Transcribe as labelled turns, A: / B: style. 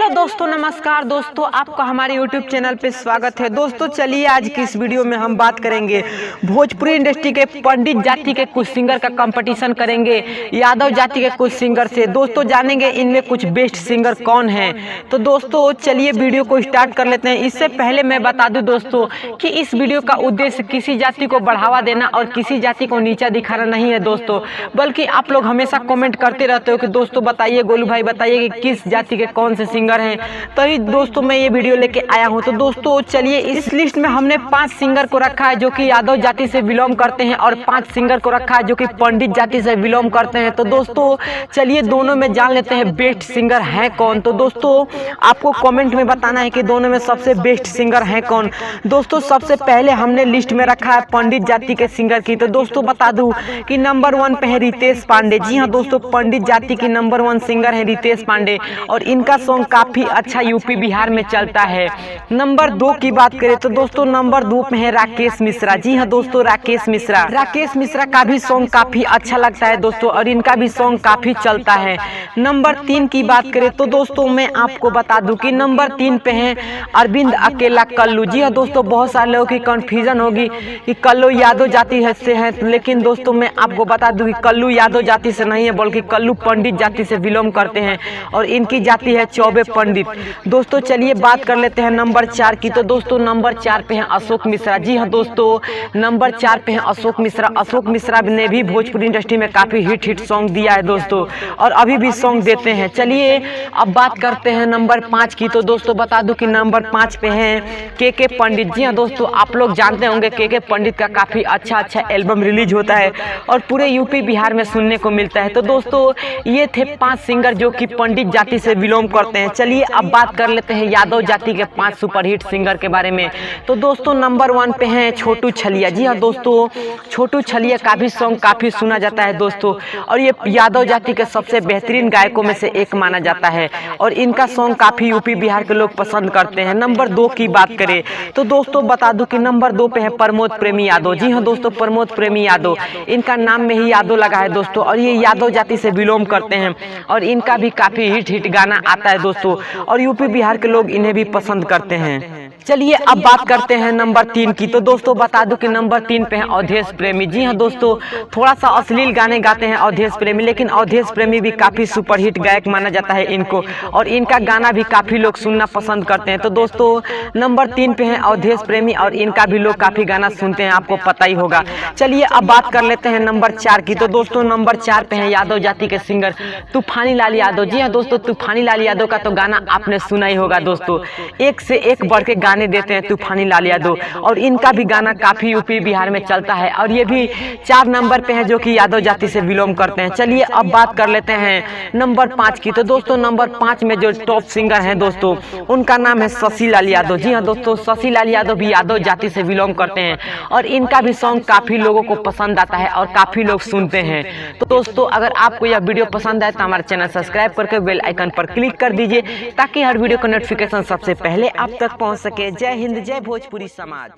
A: Hello दोस्तों, नमस्कार दोस्तों, आपका हमारे यूट्यूब चैनल पे स्वागत है। दोस्तों चलिए आज की इस वीडियो में हम बात करेंगे भोजपुरी इंडस्ट्री के पंडित जाति के कुछ सिंगर का कंपटीशन करेंगे यादव जाति के कुछ सिंगर से। दोस्तों जानेंगे इनमें कुछ बेस्ट सिंगर कौन है। तो दोस्तों चलिए वीडियो को स्टार्ट कर लेते हैं। इससे पहले मैं बता दूं दोस्तों कि इस वीडियो का उद्देश्य किसी जाति को बढ़ावा देना और किसी जाति को नीचा दिखाना नहीं है दोस्तों, बल्कि आप लोग हमेशा कमेंट करते रहते हो कि दोस्तों बताइए, गोलू भाई बताइए कि किस जाति के कौन से सिंगर हैं, तभी दोस्तों मैं ये वीडियो लेके आया हूँ। तो दोस्तों चलिए इस लिस्ट में हमने 5 सिंगर को रखा है जो कि यादव जाति से बिलोंग करते हैं और 5 सिंगर को रखा है जो कि पंडित जाति से बिलोंग करते हैं। तो दोस्तों चलिए दोनों में जान लेते हैं बेस्ट सिंगर है कौन। तो दोस्तों आपको कमेंट में बताना है कि दोनों में सबसे बेस्ट सिंगर है कौन। दोस्तों सबसे पहले हमने लिस्ट में रखा है पंडित जाति के सिंगर की। तो दोस्तों बता दूं कि नंबर 1 पे है रितेश पांडे। जी हाँ दोस्तों, पंडित जाति की नंबर 1 सिंगर है रितेश पांडे और इनका सॉन्ग काफी अच्छा यूपी बिहार में चलता है। नंबर 2 की बात करें तो दोस्तों नंबर 2 पे है राकेश मिश्रा। जी हाँ दोस्तों, राकेश मिश्रा का भी सॉन्ग काफी अच्छा लगता है दोस्तों और इनका भी सॉन्ग काफी चलता है। नंबर 3 की बात करें तो दोस्तों मैं आपको बता दूं कि नंबर 3 पे है अरविंद अकेला कल्लू। जी हाँ दोस्तों, बहुत सारे लोगों की कंफ्यूजन होगी कि कल्लू यादव जाति से है, लेकिन दोस्तों मैं आपको बता दूं कि कल्लू यादव जाति से नहीं है बल्कि कल्लू पंडित जाति से बिलोंग करते हैं और इनकी जाति है चौबे पंडित। दोस्तों चलिए बात कर लेते हैं नंबर 4 की। तो दोस्तों नंबर 4 पे है अशोक मिश्रा। जी हाँ दोस्तों, नंबर 4 पे है अशोक मिश्रा। अशोक मिश्रा ने भी भोजपुरी इंडस्ट्री में काफी हिट सॉन्ग दिया है दोस्तों और अभी भी सॉन्ग देते हैं। चलिए अब बात करते हैं नंबर 5 की। तो दोस्तों बता दूं कि नंबर 5 पे है के पंडित। जी हाँ दोस्तों, आप लोग जानते होंगे के पंडित का काफी अच्छा एल्बम रिलीज होता है और पूरे यूपी बिहार में सुनने को मिलता है। तो दोस्तों ये थे 5 सिंगर जो कि पंडित जाति से बिलोंग करते हैं। चलिए अब बात कर लेते हैं यादव जाति के 5 सुपरहिट सिंगर के बारे में। तो दोस्तों नंबर 1 पे है छोटू छलिया। जी हाँ दोस्तों, छोटू छलिया का भी सॉन्ग काफी सुना जाता है दोस्तों और ये यादव जाति के सबसे बेहतरीन गायकों में से एक माना जाता है और इनका सॉन्ग काफी यूपी बिहार के लोग पसंद करते हैं। नंबर 2 की बात करें तो दोस्तों बता दूं कि नंबर 2 पे है प्रमोद प्रेमी यादव। जी हाँ दोस्तों, प्रमोद प्रेमी यादव, इनका नाम में ही यादव लगा है दोस्तों और ये यादव जाति से बिलोंग करते हैं और इनका भी काफी हिट गाना आता है दोस्तों और यूपी बिहार के लोग इन्हें भी पसंद करते हैं। चलिए अब बात करते हैं नंबर 3 की। तो दोस्तों बता दूं कि नंबर 3 पे है अवधेश प्रेमी। जी हाँ दोस्तों, थोड़ा सा अश्लील गाने गाते हैं अवधेश प्रेमी, लेकिन अवधेश प्रेमी भी काफी सुपरहिट गायक माना जाता है इनको और इनका गाना भी काफी लोग सुनना पसंद करते हैं। तो दोस्तों नंबर 3 पे है अवधेश प्रेमी और इनका भी लोग काफी गाना सुनते हैं, आपको पता ही होगा। चलिए अब बात कर लेते हैं नंबर 4 की। तो दोस्तों नंबर 4 पे है यादव जाति के सिंगर तूफानी लाल यादव। जी हाँ दोस्तों, तूफानी लाल यादव का तो गाना आपने सुना ही होगा दोस्तों, एक से एक बढ़ के गाने देते हैं तूफानी लाल यादव और इनका भी गाना काफी यूपी बिहार में चलता है और ये भी 4 नंबर पे है जो कि यादव जाति से बिलोंग करते हैं। चलिए अब बात कर लेते हैं नंबर 5 की। तो दोस्तों नंबर 5 में जो टॉप सिंगर हैं दोस्तों उनका नाम है शशि लाल यादव। जी हाँ दोस्तों, शशि लाल यादव भी यादव जाति से बिलोंग करते हैं और इनका भी सॉन्ग काफी लोगों को पसंद आता है और काफी लोग सुनते हैं। तो दोस्तों अगर आपको यह वीडियो पसंद आए तो हमारे चैनल सब्सक्राइब करके बेल आइकन पर क्लिक कर दीजिए ताकि हर वीडियो का नोटिफिकेशन सबसे पहले आप तक पहुंच सके। जय हिंद, जय भोजपुरी समाज।